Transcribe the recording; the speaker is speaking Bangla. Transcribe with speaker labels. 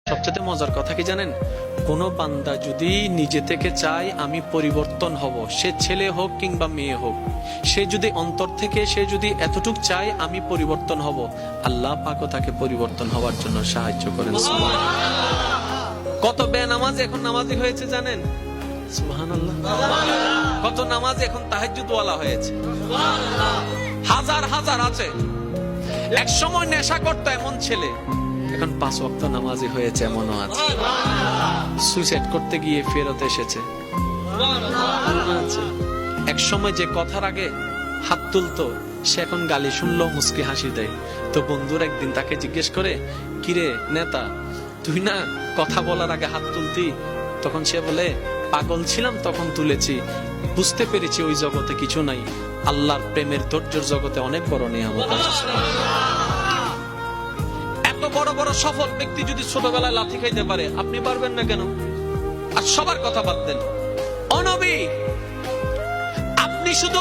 Speaker 1: সবচেয়ে মজার কথা কি জানেন, কোন বান্দা যদি নিজে থেকে চায় আমি পরিবর্তন হব, সে ছেলে হোক কিংবা মেয়ে হোক, সে যদি অন্তর থেকে সে যদি এতটুক চায় আমি পরিবর্তন হব, আল্লাহ পাকও তাকে পরিবর্তন হওয়ার জন্য সাহায্য করেন। কত বেনামাজ এখন নামাজি হয়েছে জানেন? সুবহানাল্লাহ। কত নামাজ এখন তাহাজ্জুদ ওয়ালা হয়েছে, হাজার হাজার আছে। এক সময় নেশা করতো এমন ছেলে এখন 5 ওয়াক্ত নামাজি হয়েছে, এমনও আছে। সুইসাইড করতে গিয়ে ফেরত এসেছে। এক সময় যে কথার আগে হাত তুলতো সে এখন গালি শুনলো মুস্কি হাসি দেয়। তো বন্ধুর একদিন তাকে জিজ্ঞেস করে, কিরে নেতা, তুই না কথা বলার আগে হাত তুলতি? তখন সে বলে, পাগল ছিলাম তখন তুলেছি, বুঝতে পেরেছি ওই জগতে কিছু নাই, আল্লাহর প্রেমের ধৈর্যের জগতে অনেক বড় নিয়ামত আছে। এত বড় বড় সফল ব্যক্তি যদি ছোটবেলায় লাথি খাইতে পারে, আপনি পারবেন না কেন? আর সবার কথা বাদ দেন, ও নবী, আপনি শুধু